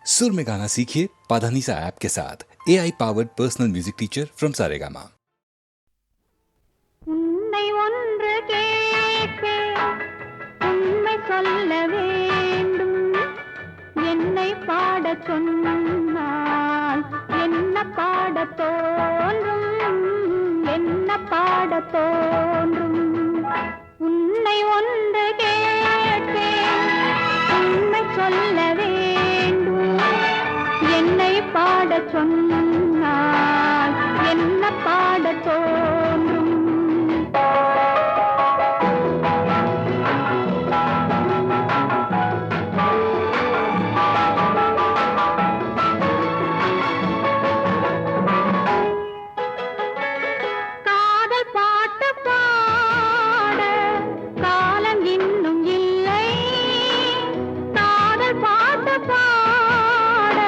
सुर में गाना सीखिए पाधानीसा ऐप के साथ। AI powered personal music teacher from Saregama. உன்னை ஒன்று கேட்பேன், உண்மை சொல்ல வேண்டும். என்னை பாடச் சொன்னால் என்ன பாடத் தோன்றும், என்ன பாடத் தோன்றும். உன்னை ஒன்று கேட்பேன், உண்மை சொல்ல வேண்டும். என்னை பாடச் சொன்னால் என்ன பாடத் தோன்றும். காதல் பாட்டு பாட காலம் இன்னும் இல்லை. காதல் பாட்டு பாட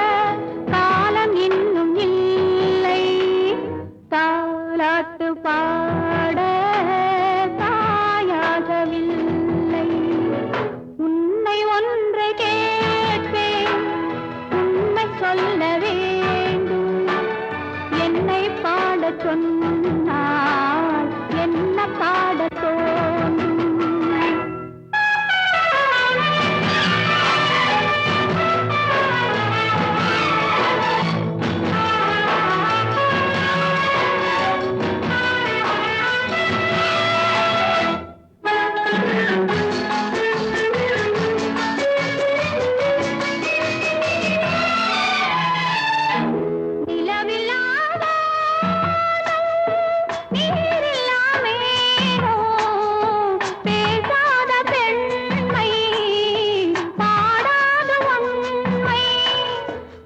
காலம் இன்னும் இல்லை. தாலாட்டு பாட தாயாகவில்லை. உன்னை ஒன்று கேட்பேன், உண்மை சொல்ல வேண்டும். என்னை பாடச் சொன்னால் என்ன பாடத் தோன்றும். நிலவில்லாத நீரில்லாமேனோ பேசாத பெண்மை, பாடாத உண்மை.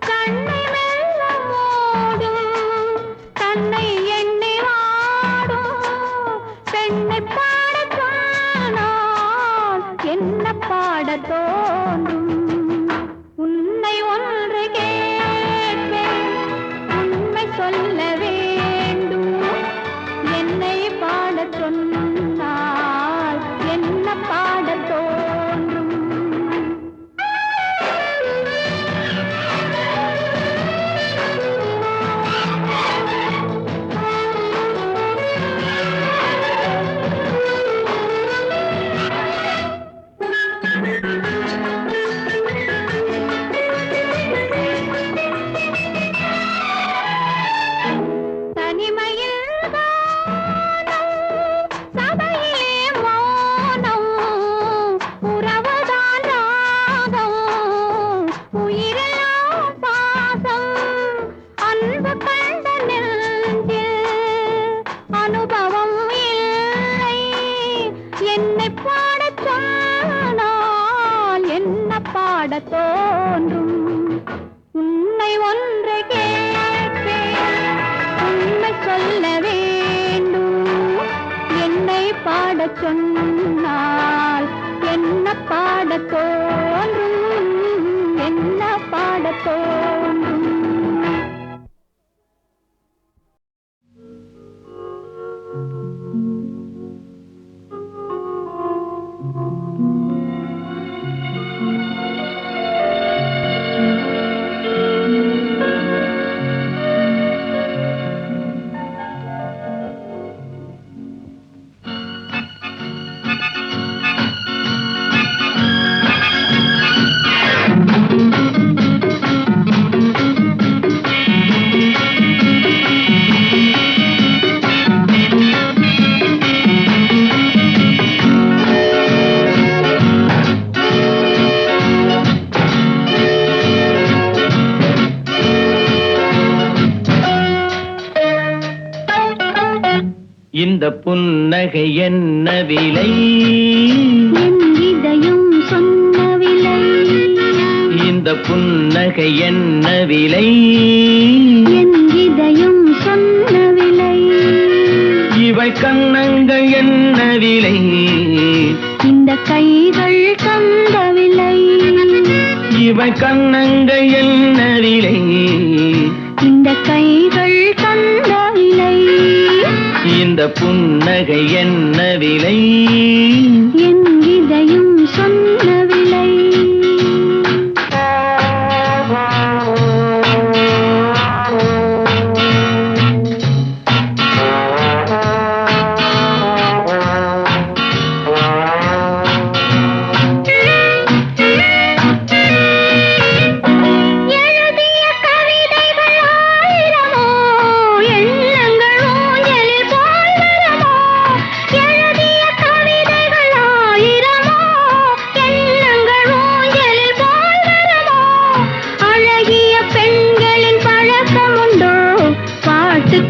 கண்ணை மெல்ல மூடும், தன்னை எண்ணி வாடும். பெண்ணை பாடச் சொன்னால் என்ன பாடத் தோன்றும். உன்னை ஒன்று கேட்பேன், உண்மை சொல்ல வேண்டும். என்னை பாடச் சொன்னால் என்ன பாடத் தோன்றும். தனிமையில் வானம், சபையிலே மௌனம். உறவுதான் ராகம், உயிரெல்லாம் பாசம். அன்பு கண்ட நெஞ்சில் அனுபவம் இல்லை. என்னை பாடச் சொன்னால் என்ன பாடத் தோன்றும். உன்னை ஒன்று கேட்பேன், உண்மை சொல்ல வேண்டும். என்னை பாடச் சொன்னால் என்ன பாடத் தோன்றும், என்ன பாடத் தோன்றும். இந்த புன்னகை என்ன விலை? என் இதயம் சொன்ன விலை. இந்த புன்னகை என்ன விலை? என் இதயம் சொன்ன விலை. இவை கன்னங்கள் என்ன விலை? இந்த கைகள் தந்த விலை. இவை கன்னங்கள் என்ன விலை? இந்த கைகள் தந்த விலை. இந்த புன்னகை என்ன விலை? என் இதயம் சொன்ன விலை.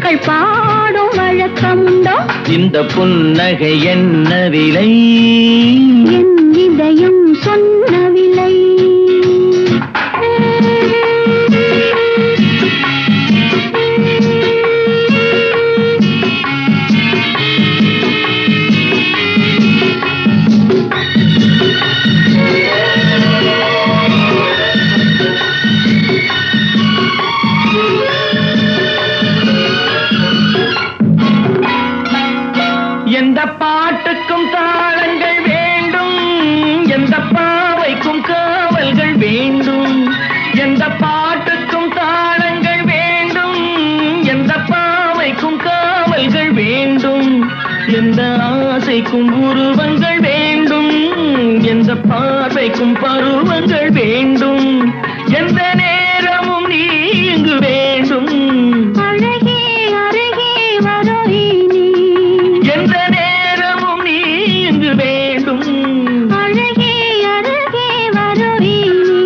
பூக்கள் பாடும் வழக்கமுண்டோ? இந்த புன்னகை என்ன விலை? என் இதயம் சொன்ன விலை. எந்த பாட்டுக்கும் தாளங்கள் வேண்டும், எந்த பாவைக்கும் காவல்கள் வேண்டும். எந்த பாட்டுக்கும் தாளங்கள் வேண்டும், எந்த பாவைக்கும் காவல்கள் வேண்டும். எந்த ஆசைக்கும் உருவங்கள் வேண்டும், எந்த பார்வைக்கும் பருவங்கள் வேண்டும். எந்த நேரமும் நீ இங்கு வேண்டும். அழகே அருகே வருவி நீ. எந்த நேரமும் நீ இங்கு வேண்டும். அழகே அருகே வருவி நீ.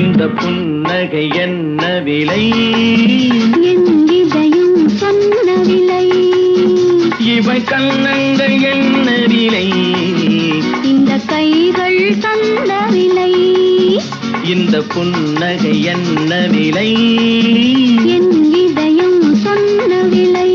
இந்த புன்னகை என்ன விலை? என் இதயம் சொன்ன விலை. இவை கண்ணங்கள் என்ன விலை? இந்த கைகள் தந்த விலை. இந்த புன்னகை என்ன விலை? என் இதயம் சொன்ன விலை.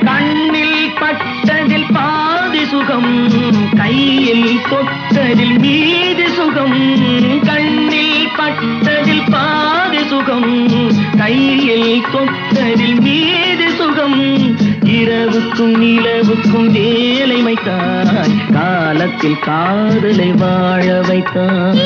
கண்ணில் பட்டதில் பாதி சுகம், கையில் தொட்டதில் மீதி சுகம். கண்ணில் பட்டதில் பாதி சுகம், கையில் தொட்டதில் மீதி சுகம். இரவுக்கும் நிலவுக்கும் வேலை வைத்தாய், காலத்தில் காதலை வாழ வைத்தாய்.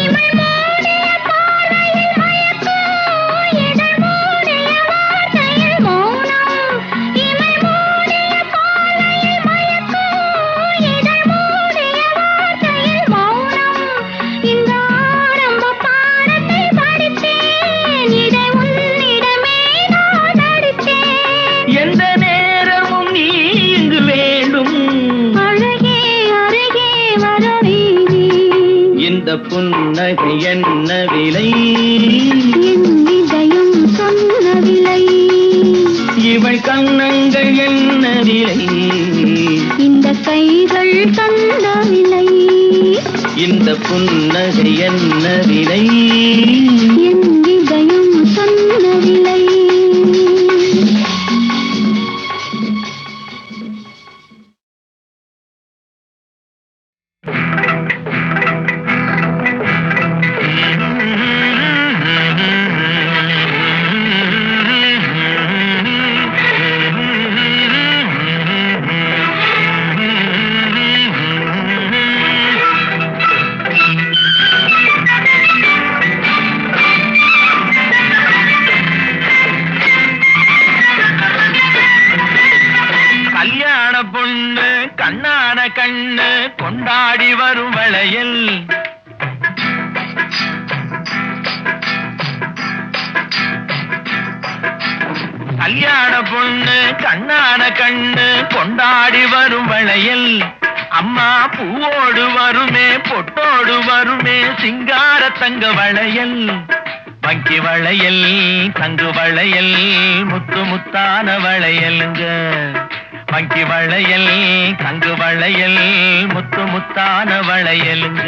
எந்த நேரமும் நீ இங்கு வேண்டும். அழகே அருகே வருவி நீ. இந்த புன்னகை என்ன விலை? என் இதயம் சொன்ன விலை. இவள் கண்ணங்கள் என்ன விலை? இந்த கைகள் தந்த விலை. இந்த புன்னகை என்ன விலை? என் இதயம் சொன்ன விலை. கல்யாண பொண்ணு கண்ணான கண்ணு கொண்டாடி வரும் வளையல். கல்யாண பொண்ணு கண்ணான கண்ணு கொண்டாடி வரும் வளையல். அம்மா பூவோடு வருமே பொட்டோடு வருமே சிங்கார தங்க வளையல். வங்கி வளையல் தங்கு வளையல் முத்து முத்தான வளையலுங்க. வங்கி வளையல் தங்கு வளையல் முத்து முத்தான வளையலுங்க.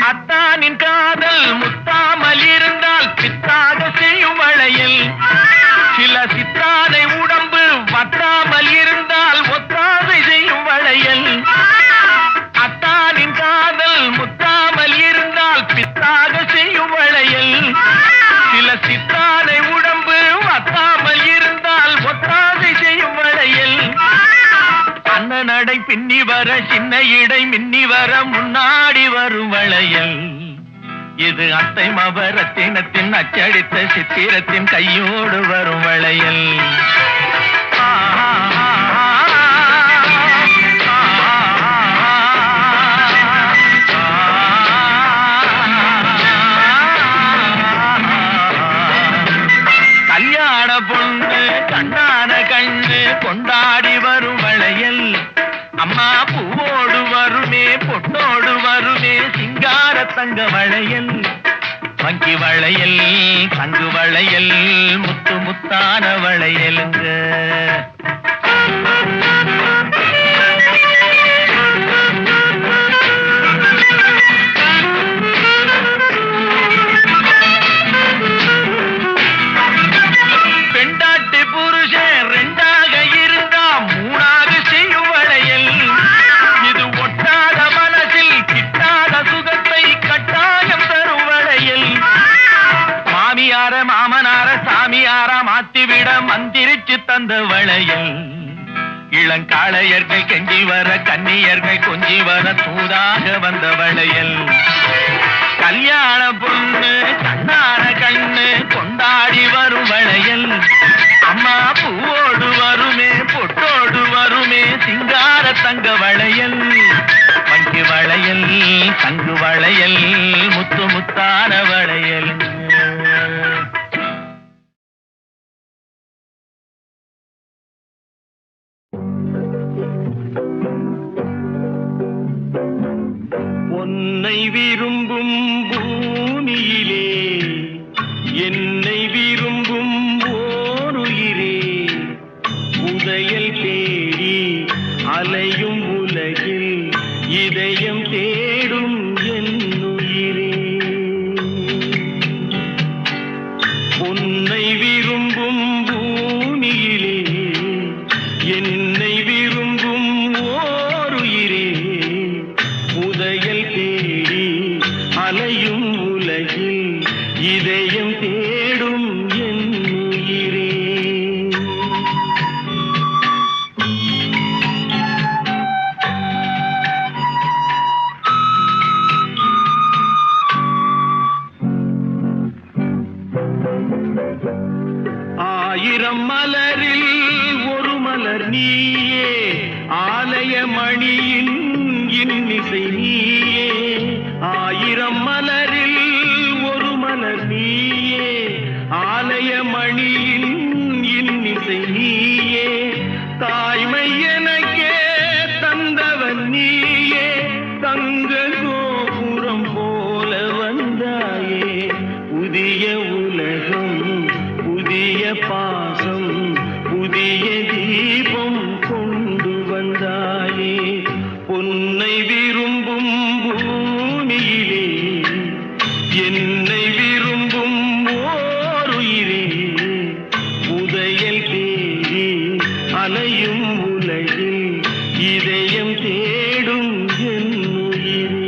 அத்தானின் காதல் முத்தாமல் இருந்தால் பித்தாக செய்யும் வளையல். சில சித்தானை உடம்பு நடை பின்னி வர சின்ன இடை மின்னி வர முன்னாடி வரும் வளையல் இது அத்தை மவரத்தினத்தின் அச்சடித்த சித்திரத்தின் கையோடு வரும் வளையல் கல்யாண பொண்ணு கண்ணான கண்ணு கொண்டாடி வரும் வளையல் அம்மா பூவோடு வருமே பொட்டோடு வருமே சிங்கார தங்க வளையல் வங்கி வளையல் தங்கு வளையல் முத்து முத்தான வளையலுங்க பெண்டாட்டி புருஷன் ரெண்டாக இருந்தா மூணாக செய்யும் வளையல் இது ஒட்டாத மனசில் கிட்டாத சுகத்தை கட்டாயம் தரும் வளையல் மாமியார மாமனார சாமியார மாத்திவிட மந்திரிச்சு தந்த வளையல் இளங்காளையர்கள் கெஞ்சி வர கன்னியர்கள் கொஞ்சி வர தூதாக வந்த வளையல் கல்யாண பொண்ணு கண்ணான கண்ணு கொண்டாடி வரும் வளையல் அம்மா பூவோடு வருமே பொட்டோடு வருமே சிங்கார தங்க வளையல் வங்கி வளையல் தங்கு வளையல் முத்து முத்தான வளையல் உன்னை விரும்பும் பூமியிலே என்னை விரும்பும் ஓருயிரே உதயல் தேடி அலையும் உலகில் இதயம் தேடும் என்னுயிரே உன்னை விரும்பும் பூமியிலே என்னை விரும்பும் ஓருயிரே உதயல் தேடி அலையும் உலகில் இதயம் தேடும் என்னுயிரே ஆயிரம் மலரில் ஒரு மலர் நீயே ஆலய மணியின் இன்னிசை நீயே ஆயிரம் மலரில் ஒரு மலர் நீயே ஆலய மணியின் இன்னிசை நீயே தாய்மை எனக்கே தந்தவன் நீயே தங்க கோபுரம் போல வந்தாயே புதிய உலகம் புதிய பாசம் புதிய தீபம் கொண்டு வந்தாயே பொன்னை விரும்பும் பூமியிலே என்னை விரும்பும் ஓருயிரே உதயல் தேடி அலையும் உலகில் இதயம் தேடும் என்னுயிரே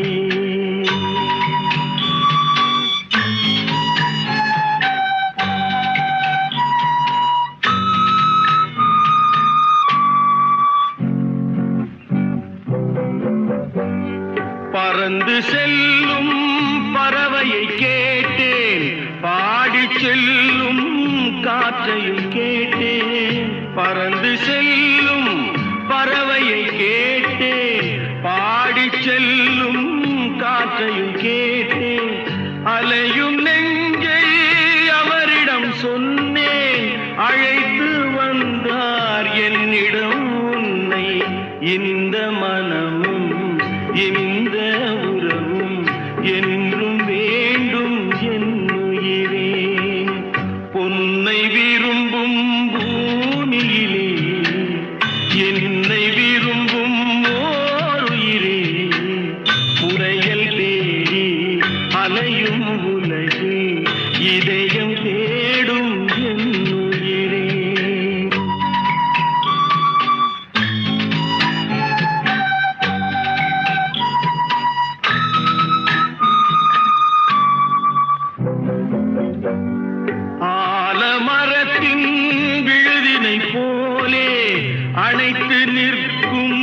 பறந்து செல்லும் பறவையை கேட்டேன் பாடிச் செல்லும் காற்றையும் கேட்டேன் பறந்து செல்லும் பறவையை கேட்டேன் பாடிச் செல்லும் காற்றையும் கேட்டேன் அலையும் நெஞ்சை அவரிடம் சொன்னேன் அழைத்து வந்தார் என்னிடம் உன்னை இந்த மனமும் இந்த உறவும் என்றும் வேண்டும் என்னுயிரே பொன்னை விரும்பும் பூமியிலே என்னை விரும்பும் ஓருயிரே புதையல் தேடி அலையும் உலகில் இதயம் தேடும் என்னுயிரே ஆலமரத்தின் விழுதினை போலே அணைத்து நிற்கும்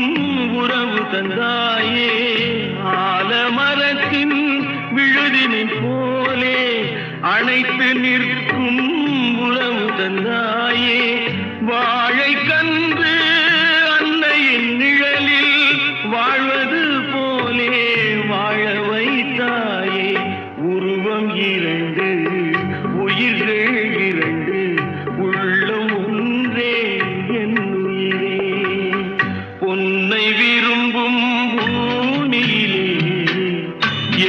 அணைத்து நிற்கும் உறவு தந்தாயே வாழை கன்று அன்னையின் நிழலில் வாழ்வது போலே வாழ வைத்தாயே உருவம் இரண்டு உயிர்கள் இரண்டு உள்ளம் ஒன்றே என் உயிரே பொன்னை விரும்பும் பூமியிலே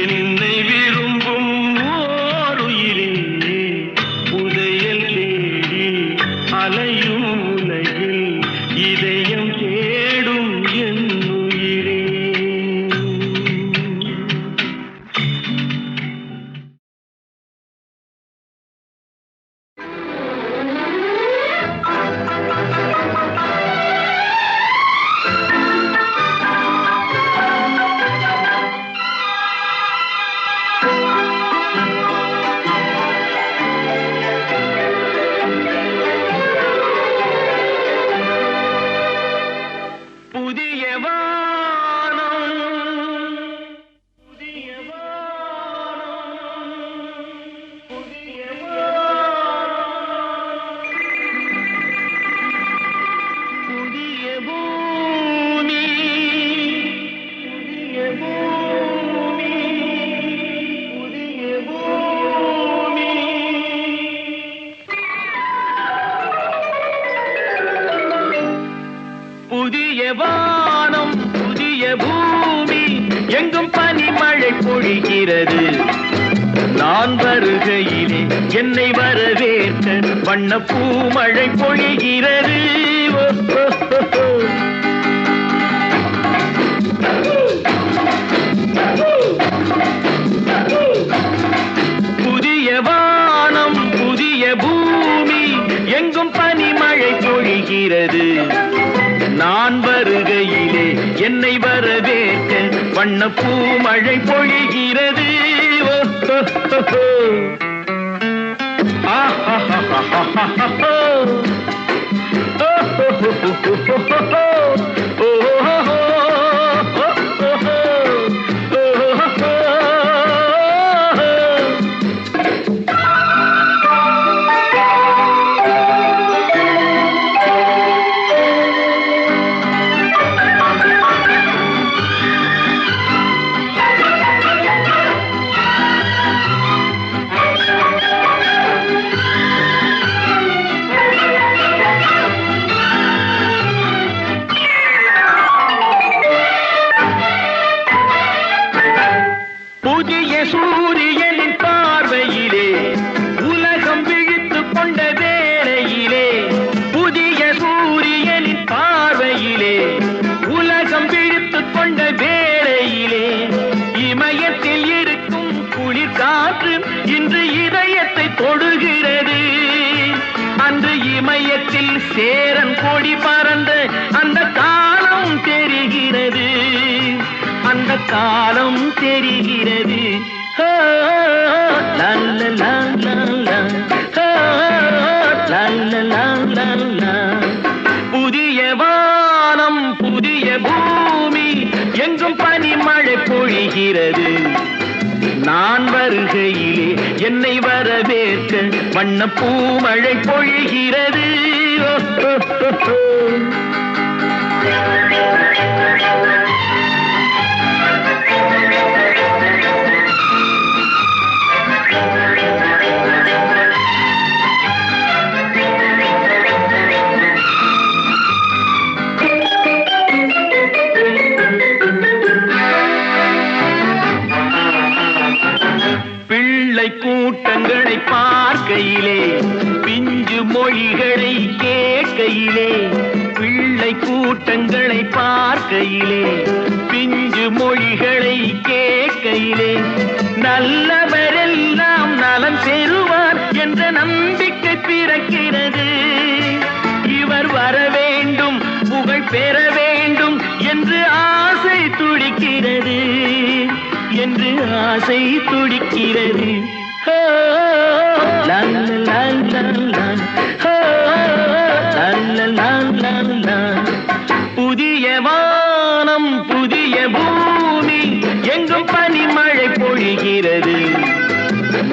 என்னை விரும்பும் ஓருயிரே உதயல் தேடி அலையும் உலகில் இதயம் தேடும் என் உயிரே. புதிய வானம் புதிய வானம் புதிய வானம் புதிய பூமி புதிய பூமி புதிய பூமி புதிய வானம் புதிய பூமி எங்கும் பனிமழை பொழிகிறது நான் வருகையிலே என்னை வரவேற்க வண்ண பூமழை பொழிகிறது ஓ, ஓ, ஓ, ஓ. புதிய வானம் புதிய பூமி எங்கும் பனிமழை பொழிகிறது நான் வருகையிலே என்னை வரவேற்க வண்ண பூமழை பொழிகிறது ஓ, ஓ, ஓ, ஓ. ஆஹாஹாஹாஹாஹா. ஓ, ஓ, ஓ, ஓ, ஓ, ஓ, ஓ. ஓ, ஓ, ஓ, ஓ, ஓ, ஓ. புதிய சூரியனின் பார்வையிலே உலகம் விழித்துக் கொண்ட வேளையிலே புதிய சூரியனின் பார்வையிலே உலகம் விழித்துக் கொண்ட வேளையிலே இமயத்தில் இருக்கும் குளிர் காற்று இன்று இதயத்தை தொடுகிறது அன்று இமயத்தில் சேரன் கொடி பறந்த அந்த காலம் தெரிகிறது அந்த காலம் தெரிகிறது ஹோ, லா, லா, லா, லா, லா. ஹோ, லா, லா, லா, லா, லா. புதிய வானம் புதிய பூமி எங்கும் பனிமழை பொழிகிறது நான் வருகையிலே என்னை வரவேற்க வண்ண பூமழை பொழிகிறது ஓ, ஓ, ஓ, ஓ. பிள்ளை கூட்டங்களை பார்க்கையிலே பிஞ்சு மொழிகளை கேட்கையிலே பிள்ளை கூட்டங்களை பார்க்கையிலே பிஞ்சு மொழிகளை கேட்கையிலே நல்லவரெல்லாம் நலம் பெறுவார் என்ற நம்பிக்கை பிறக்கிறது இவர் வர வேண்டும் புகழ் பெற வேண்டும் என்று ஆசை துடிக்கிறது என்று ஆசை துடிக்கிறது ஹோ, லா, லா, லா, லா. ஹோ, லா, லா, லா, லா, லா. புதிய வானம் புதிய பூமி எங்கும் பனிமழை பொழிகிறது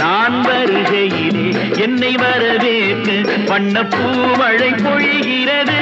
நான் வருகையிலே என்னை வரவேற்க வண்ணப்பூ மழை பொழிகிறது.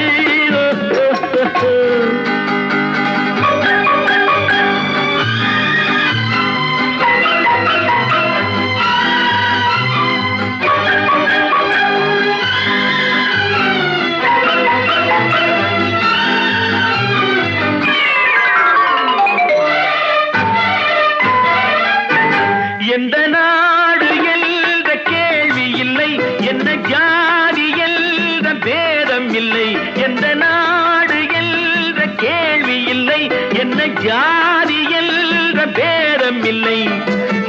எந்த நாடு என்ற கேள்வி இல்லை, என்ன ஜாதி என்ற பேதம் இல்லை. எந்த நாடு என்ற கேள்வி இல்லை, என்ன ஜாதி என்ற பேதம் இல்லை.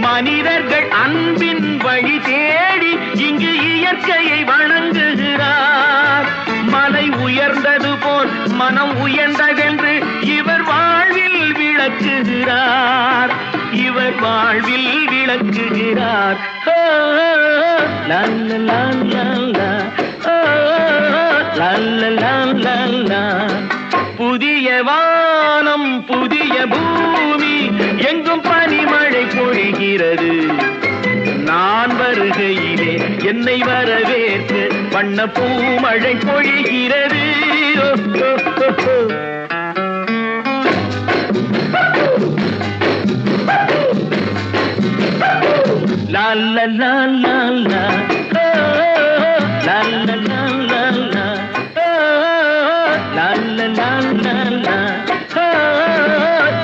மனிதர்கள் அன்பின் வழி தேடி இங்கு இயற்கையை வணங்குகிறார். மலை உயர்ந்தது போல் மனம் உயர்ந்ததென்று இவர் வாழ்வில் விளக்குகிறார். இவர் வாழ்வில் விளக்குகிறார். புதிய வானம் புதிய பூமி எங்கும் பனிமழை பொழிகிறது. நான் வருகையிலே என்னை வரவேற்க வண்ணப்பூ மழை பொழிகிறது. La la la la la, la la la la la, la la la la la,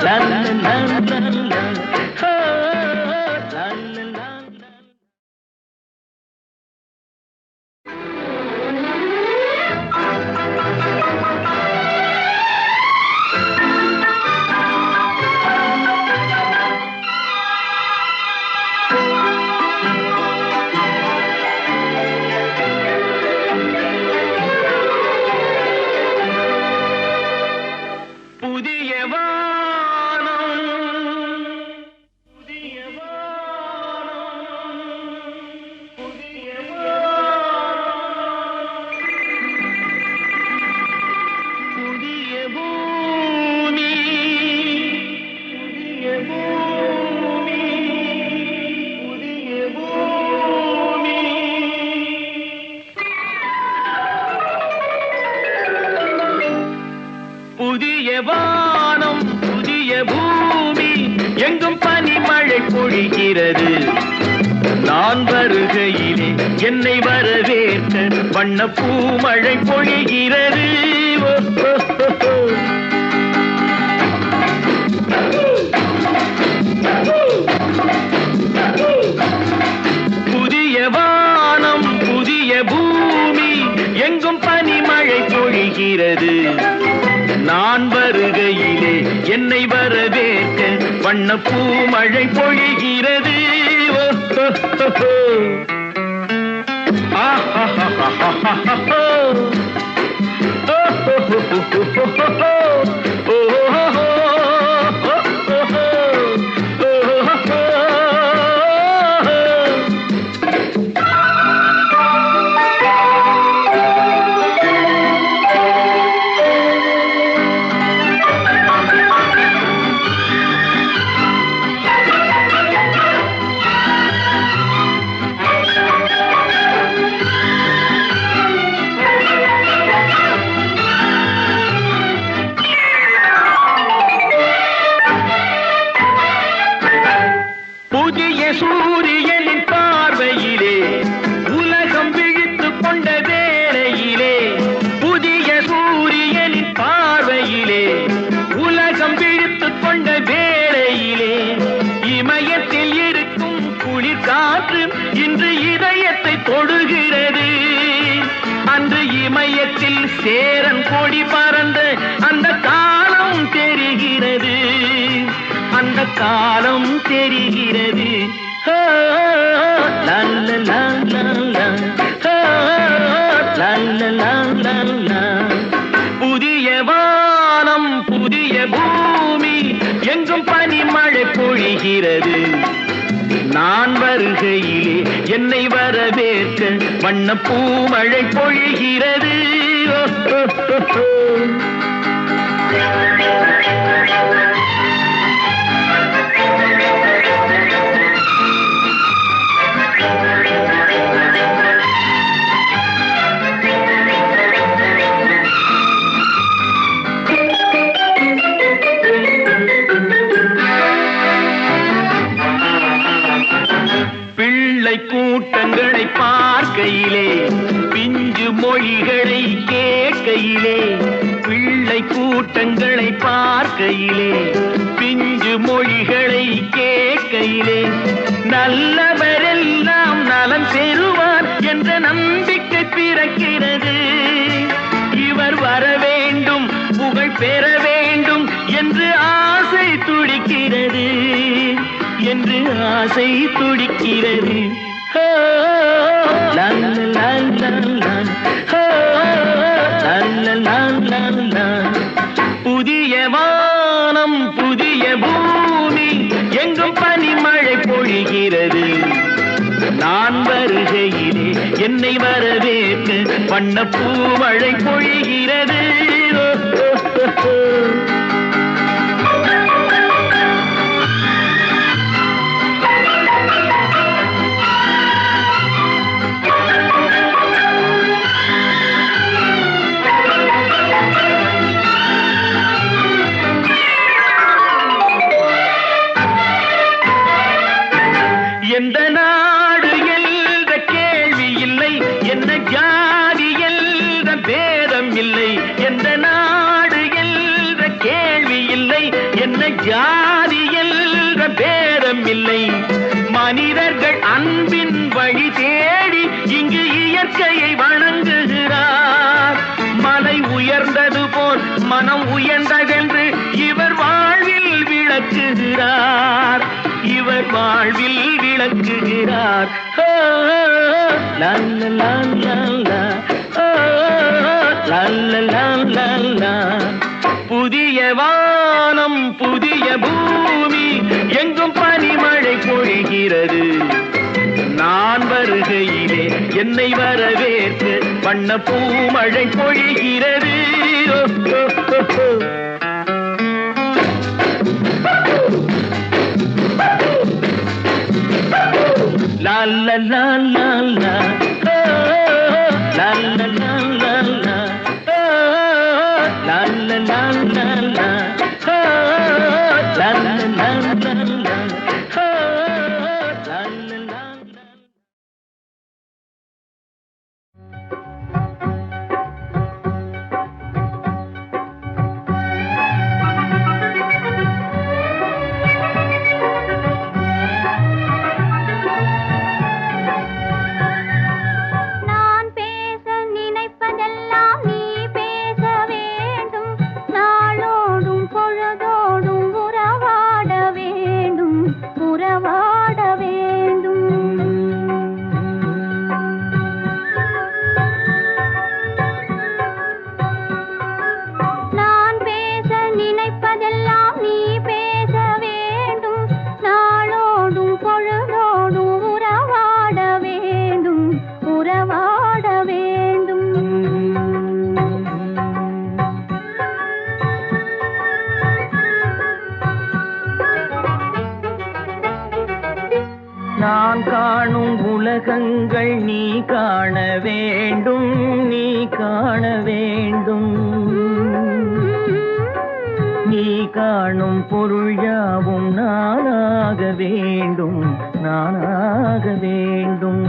la la la la la, la la la. புதிய வானம் புதிய வானம் புதிய வானம் புதிய பூமி புதிய பூமி புதிய பூமி. புதிய வானம் புதிய பூமி எங்கும் பனிமழை பொழிகிறது. நான் வருகையிலே என்னை வரவேற்க வண்ணப்பூ மழை பொழிகிறது. புதிய வானம் புதிய பூமி எங்கும் பனிமழை பொழிகிறது. நான் வருகையிலே என்னை வரவேற்க வண்ணப்பூ மழை பொழிகிறது. புதிய சூரியனின் பார்வையிலே உலகம் விழித்துக் கொண்ட வேளையிலே, புதிய சூரியனின் பார்வையிலே உலகம் விழித்துக் கொண்ட வேளையிலே, இமயத்தில் இருக்கும் குளிர் காற்று இன்று இதயத்தை தொடுகிறது. அன்று இமயத்தில் சேரன் கொடி பறந்த அந்த காலம் தெரிகிறது. அந்த காலம் தெரிகிறது. புதிய வானம் புதிய பூமி எங்கும் பனிமழை பொழிகிறது. நான் வருகையிலே என்னை வரவேற்க வண்ணப்பூ மழை பொழிகிறது. கூட்டங்களை பார்க்கையிலே பிஞ்சு மொழிகளை கேட்கையிலே பிள்ளை கூட்டங்களை பார்க்கையிலே பிஞ்சு மொழிகளை கேட்கையிலே நல்லவரெல்லாம் நலம் பெறுவார் என்ற நம்பிக்கை பிறக்கிறது. இவர் வர வேண்டும், புகழ் பெற வேண்டும் என்று ஆசை துடிக்கிறது, என்று ஆசை துடிக்கிறது. புதிய வானம் புதிய பூமி எங்கும் பனிமழை பொழிகிறது. நான் வருகையிலே என்னை வரவேற்று வண்ண பூமழை பொழிகிறது. எந்த நாடு என்ற கேள்வி இல்லை, என்ன ஜாதி என்ற பேதம் இல்லை. எந்த நாடு என்ற கேள்வி இல்லை, என்ன ஜாதி என்ற பேதம் இல்லை. மனிதர்கள் அன்பின் வழி தேடி இங்கு இயற்கையை வணங்குகிறார். மலை உயர்ந்தது போல் மனம் உயர்ந்ததென்று இவர் வாழ்வில் விளக்குகிறார், இவர் வாழ்வில் விளக்குகிறார். புதிய வானம் புதிய பூமி எங்கும் பனிமழை பொழிகிறது. நான் வருகையிலே என்னை வரவேற்று வண்ண பூமழை பொழிகிறது. La la la la la, la la la la la, la la la la la, la la la la la. நான் காணும் உலகங்கள் நீ காண வேண்டும், நீ காண வேண்டும். நீ காணும் பொருள் யாவும் நானாக வேண்டும், நானாக வேண்டும்.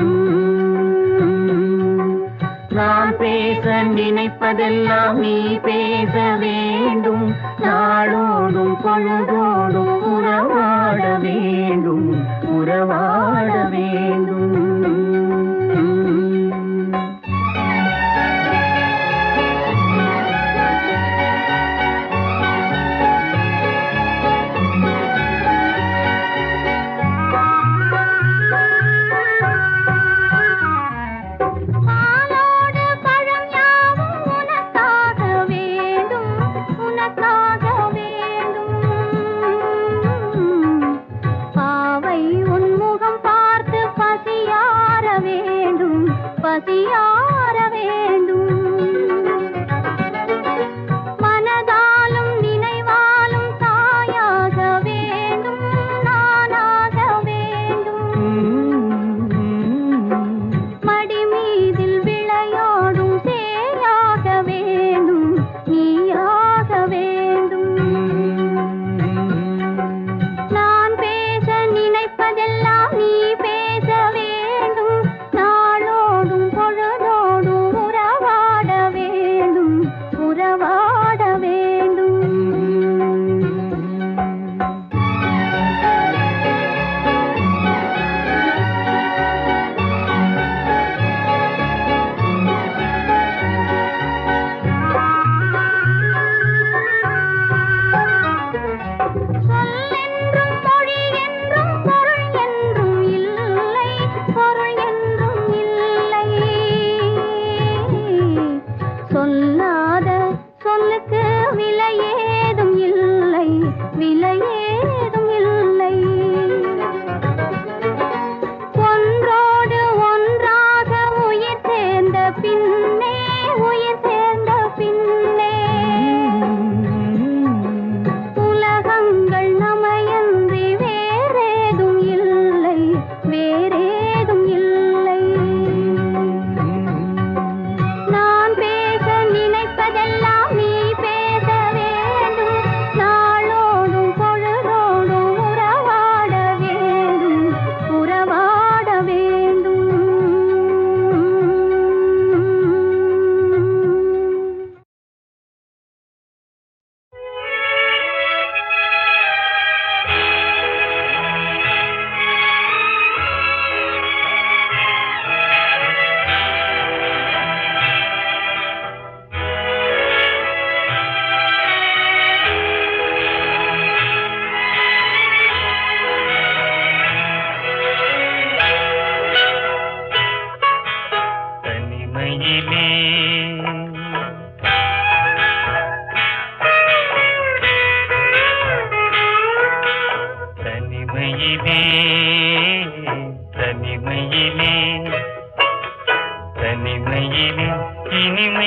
நான் பேச நினைப்பதெல்லாம் நீ பேச வேண்டும். நாளோடும் பொழுதோடும் உறவாட வேண்டும், உறவாட வேண்டும். பசியார வேண்டும். மனதாலும் நினைவாலும் தாயாக வேண்டும், நானாக வேண்டும். மடி மீதில் விளையாடும் சேயாக வேண்டும், நீயாக வேண்டும். நான் பேச நினைப்பதெல்லாம் நீ பேச வேண்டும்.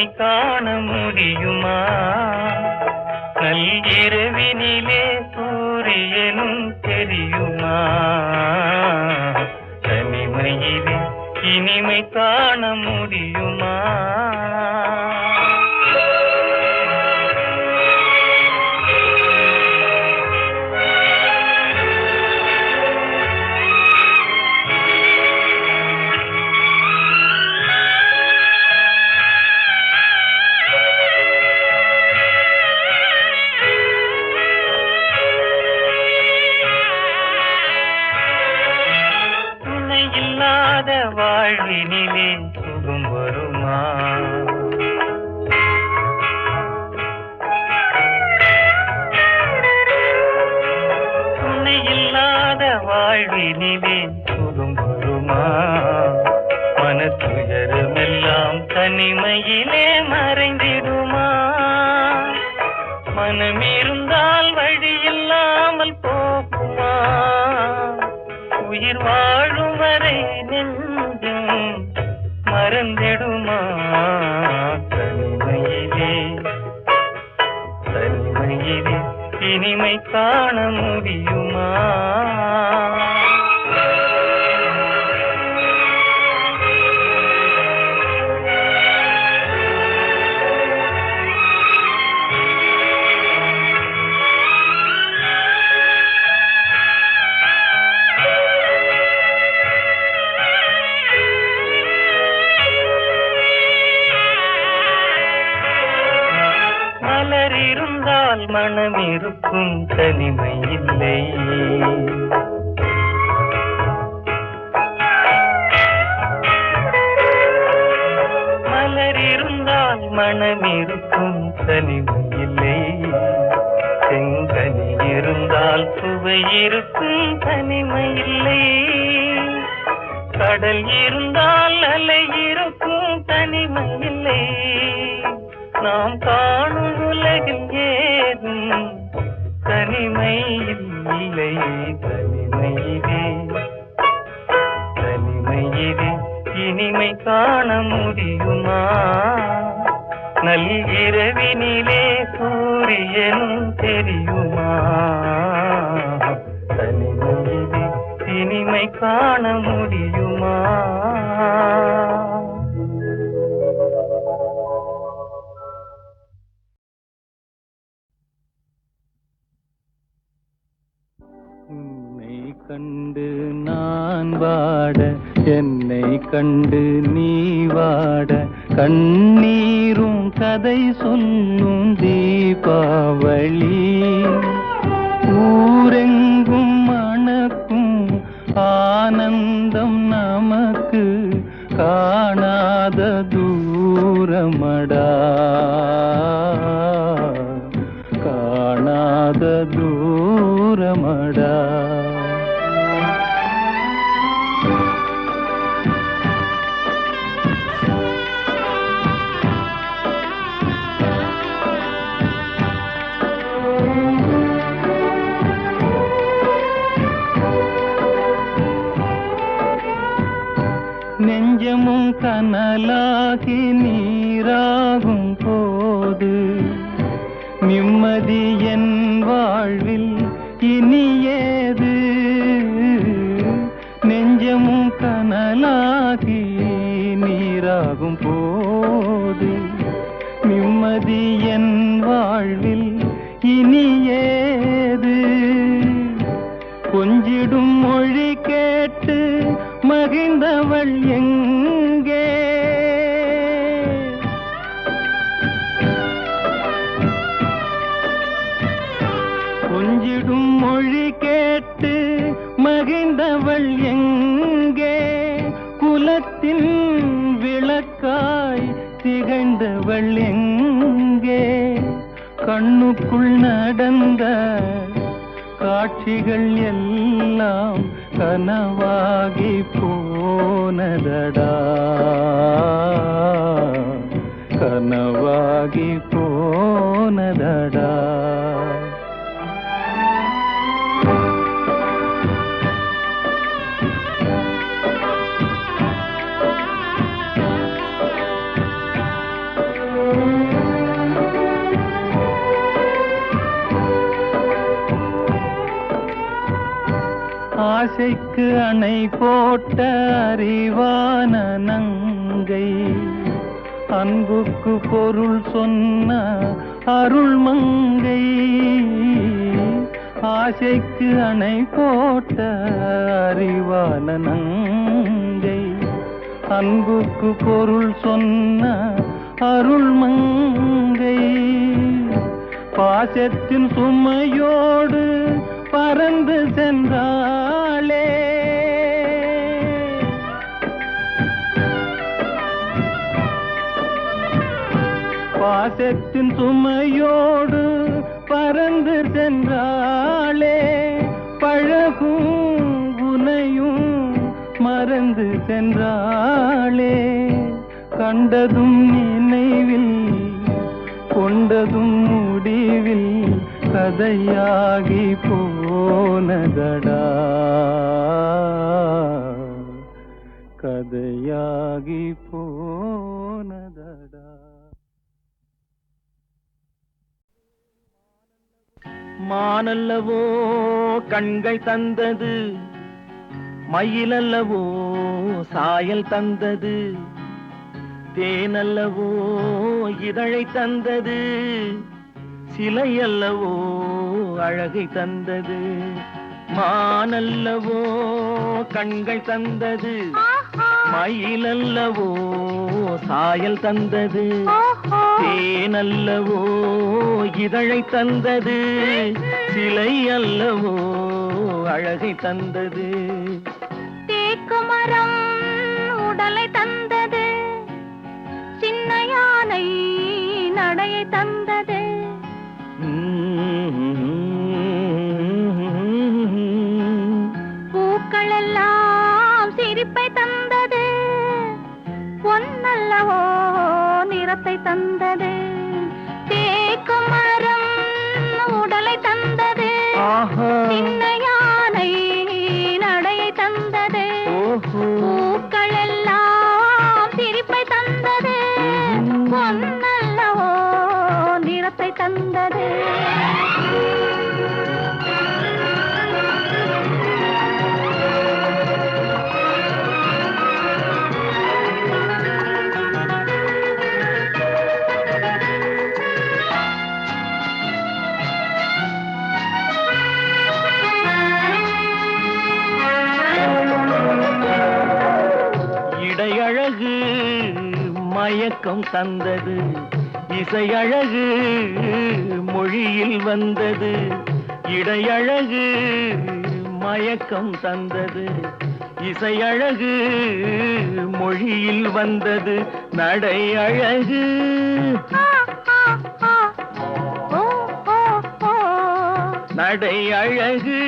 இனிமை காண முடியுமா? நள்ளிரவினிலே சூரியனும் தெரியுமா? தனிமையிலே இனிமை காண முடியுமா? வாழ்வினிலே சுகம் வருமா? துணை இல்லாத வாழ்வினிலே சுகம் வருமா? மனத்துயரமெல்லாம் தனிமையிலே மறைந்திடுமா? மனம் இருந்தால் வழி இல்லாமல் போகுமா? உயிர் வாழும் வரை நெஞ்சம் மறந்திடுமா? தனிமையிலே தனிமையிலே இனிமை காண முடியுமா? மலர் இருந்தால் மனம் இருக்கும், தனிமை இல்லை. மலர் இருந்தால் மனம் இருக்கும், தனிமை இல்லை. செங்கனி இருந்தால் சுவை இருக்கும், தனிமை இல்லை. கடல் இருந்தால் அலை இருக்கும், தனிமை இல்லை. நாம் காணும் உலகில் ஏதும் தனிமை இல்லை. தனிமையிலே தனிமையிலே இனிமை காண முடியுமா? நள்ளிரவினிலே சூரியனும் தெரியுமா? தனிமையிலே இனிமை காண முடியுமா? உன்னை கண்டு நான் வாட, என்னை கண்டு நீ வாட, கண்ணீரும் கதை சொல்லும் தீபாவளி. ஊரெங்கும் மணக்கும் ஆனந்தம் நமக்கு காணாத தூரமடா, காணாத தூரமடா. நெஞ்சமும் கனலாகி நீராகும் போது நிம்மதி என் வாழ்வில் இனியேது. நெஞ்சமும் கனலாகி நீராகும் போது நிம்மதி என் வாழ்வில் இனியேது. கொஞ்சிடும் மொழி கேட்டு மகிழ்ந்தவள் எங்கே? கொஞ்சிடும் மொழி கேட்டு மகிழ்ந்தவள் எங்கே? குலத்தின் விளக்காய் திகழ்ந்தவள் எங்கே? கண்ணுக்குள் நடந்த காட்சிகள் எல்லாம் கனவாகி போனதடா, கனவாகி போனதடா. ஆசைக்கு அணை போட்ட அறிவான நங்கை, அன்புக்கு பொருள் சொன்ன அருள்மங்கை. ஆசைக்கு அணை போட்ட அறிவான நங்கை, அன்புக்கு பொருள் சொன்ன அருள்மங்கை. பாசத்தின் சுமையோடு பறந்து சென்றாளே, பாசத்தின் சுமையோடு பறந்து சென்றாளே. பழகும் குனையும் மறந்து சென்றாளே. கண்டதும் நினைவில் கொண்டதும் முடிவில் கதையாகி போனதடா, கதையாகி போனதடா. மானல்லவோ கண்கள் தந்தது, மயிலல்லவோ சாயல் தந்தது, தேனல்லவோ இதழை தந்தது, சிலையல்லவோ அழகை தந்தது. மானல்லவோ கண்கள் தந்தது, மயிலல்லவோ சாயல் தந்தது, தேனல்லவோ இதழை தந்தது, சிலை அல்லவோ அழகை தந்தது. தேக்குமரம் உடலை தந்தது, சின்ன யானை நடையை தந்தது. பூக்கள் எல்லாம் சிரிப்பை தந்தது, பொன்னல்லவோ நிறத்தை தந்தது. தேக்குமரம் உடலை தந்தது, சின்ன யானை நடையை தந்தது. பூக்கள் எல்லாம் சிரிப்பை தந்தது, பொன்னல்லவோ நிறத்தை தந்தது. இடையழகு மயக்கம் தந்தது, இசையழகு மொழியில் வந்தது. இடையழகு மயக்கம் தந்தது, இசையழகு மொழியில் வந்தது. நடை அழகு நடை அழகு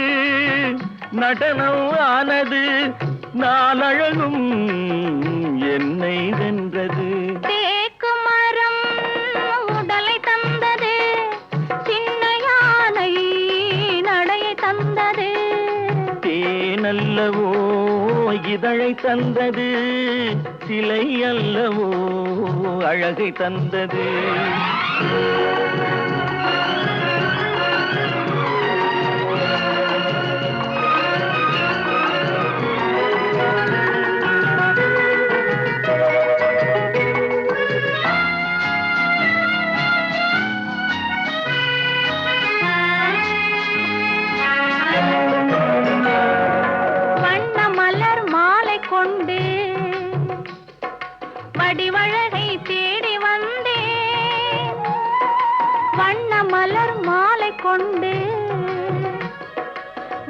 நடனம் ஆனது, நாளழகும் என்னை வென்றது. தேக்குமரம் உடலை தந்தது, சின்ன யானை நடையை தந்தது. தேனல்லவோ இதழை தந்தது, சிலை அல்லவோ அழகை தந்தது. வடிவழகை தேடி வந்தேன், வண்ண மலர் மாலை கொண்டு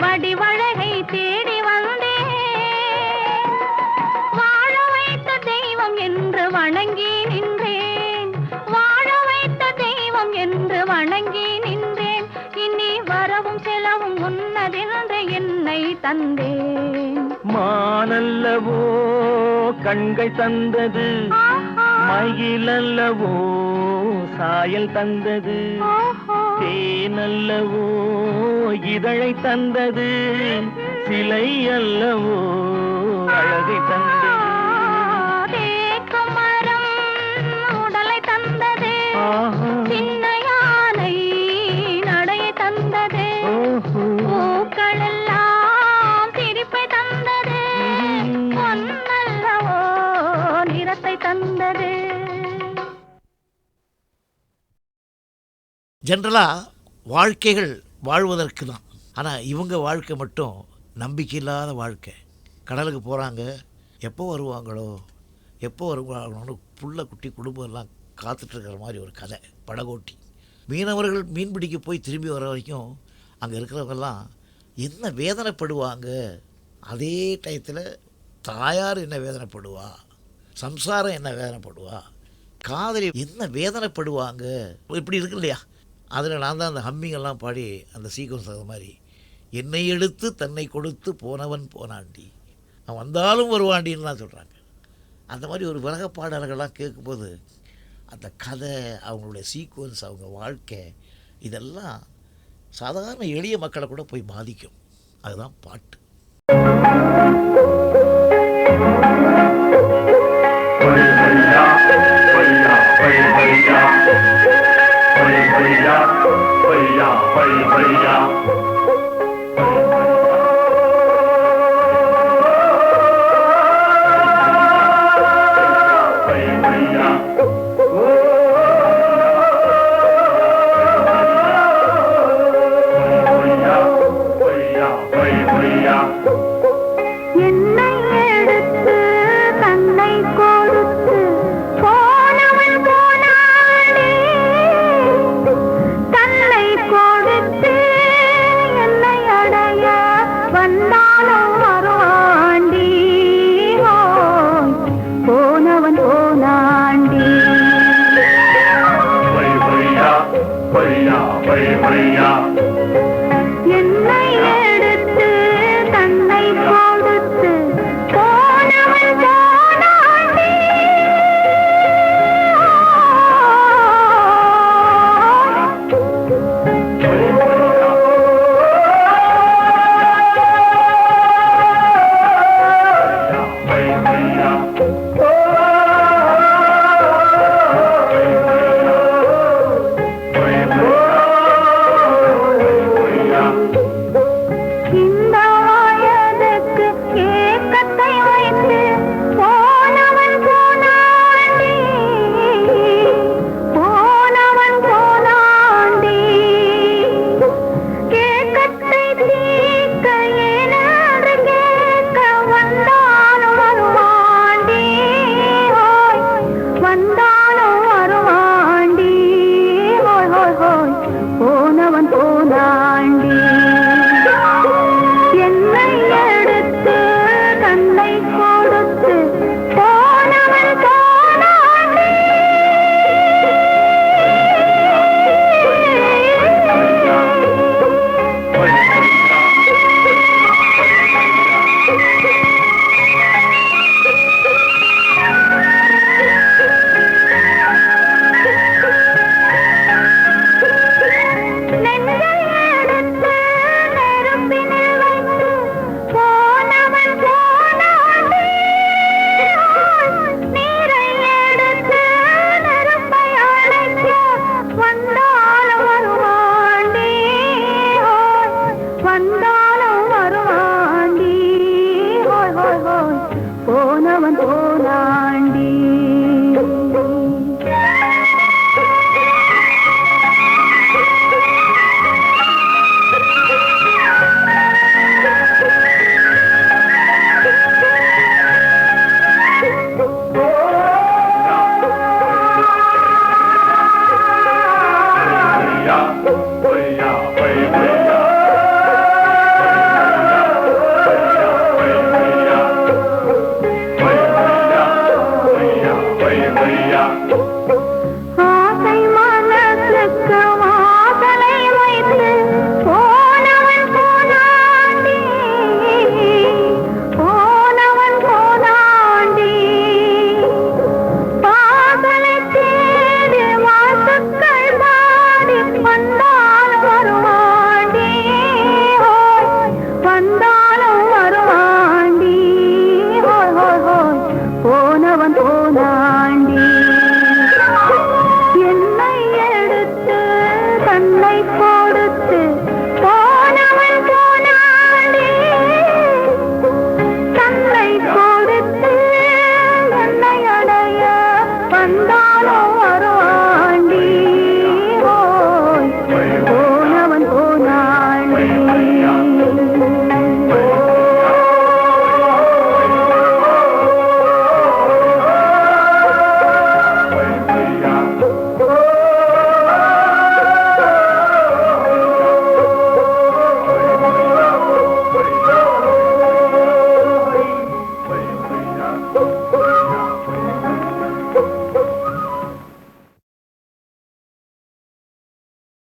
வடிவழகை தேடி வந்தேன். வாழ வைத்த தெய்வம் என்று வணங்கி நின்றேன், வாழ வைத்த தெய்வம் என்று வணங்கி நின்றேன். இனி வரவும் செலவும் உன்னதென்று என்னை தந்தேன். மானல்லவோ கண்கள் தந்தது, மயிலல்லவோ சாயல் தந்தது, தேனல்லவோ இதழை தந்தது, சிலை அல்லவோ அழகை தந்தது. தேக்குமரம் உடலை தந்தது, சின்ன யானை நடையை தந்தது. பூக்கள் எல்லாம் சிரிப்பை ஜென்ரலாக வாழ்க்கைகள் வாழ்வதற்கு தான். ஆனால் இவங்க வாழ்க்கை மட்டும் நம்பிக்கை இல்லாத வாழ்க்கை. கடலுக்கு போகிறாங்க, எப்போ வருவாங்களோ எப்போ வருவாங்களோன்னு புள்ள குட்டி குடும்பம் எல்லாம் காத்துட்ருக்கிற மாதிரி ஒரு கதை. படகோட்டி மீனவர்கள் மீன் பிடிக்க போய் திரும்பி வர வரைக்கும் அங்கே இருக்கிறவங்கெல்லாம் என்ன வேதனைப்படுவாங்க. அதே டயத்தில் தாயார் என்ன வேதனைப்படுவா, சம்சாரம் என்ன வேதனைப்படுவா, காதலி என்ன வேதனைப்படுவாங்க, இப்படி இருக்கு இல்லையா. அதில் நான் தான் அந்த ஹம்மிங்கெல்லாம் பாடி அந்த சீக்வன்ஸ் அது மாதிரி என்னை எடுத்து தன்னை கொடுத்து போனவன் போனாண்டி, அவன் வந்தாலும் வருவாண்டின்னு தான் சொல்கிறாங்க. அந்த மாதிரி ஒரு உலக பாடல்கள்லாம் கேட்கும்போது அந்த கதை, அவங்களுடைய சீக்வன்ஸ், அவங்க வாழ்க்கை, இதெல்லாம் சாதாரண எளிய மக்களை கூட போய் பாதிக்கும். அதுதான் பாட்டு. என்னை எடுத்து தன்னை கொடுத்து போனவன் போனானே, தன்னை கொடுத்து என்னை அடைய வந்தாலும் வருவாண்டி, போனவன் போனாண்டி. என்னை எடுத்து தன்னை கொடுத்து போனவன் போனாண்டி, இந்த வயதுக்கு ஏக்கத்தை வைத்து போனவன் போனாண்டி, போனவன் போனாண்டி. ஏக்கத்தை தீர்க்க ஏனென்று கேட்க வந்தாலும் வருவாண்டி, வந்தாலும் வருவாண்டி, போனவன் போனாண்டி. என்னை எடுத்து தன்னை கொடுத்து போனவன் போனாண்டி. நெஞ்சை எடுத்து நெருப்பினில் வைத்து போனவன் போனாண்டி, நீரை எடுத்து நெருப்பை அணைக்க வந்தாலும் வருவாண்டி, வந்தாலும் வருவாண்டி, போனவன் போனாண்டி. ஆசை மனசுக்கு வாசலை வைத்து போனவன் போனாண்டி, போனவன் போனாண்டி. பாசலை தேடி வாசக்கள் பாடி வந்தாலும் வருவாண்டி, வந்தாலும் வருவாண்டி, போனவன் போனாண்டி.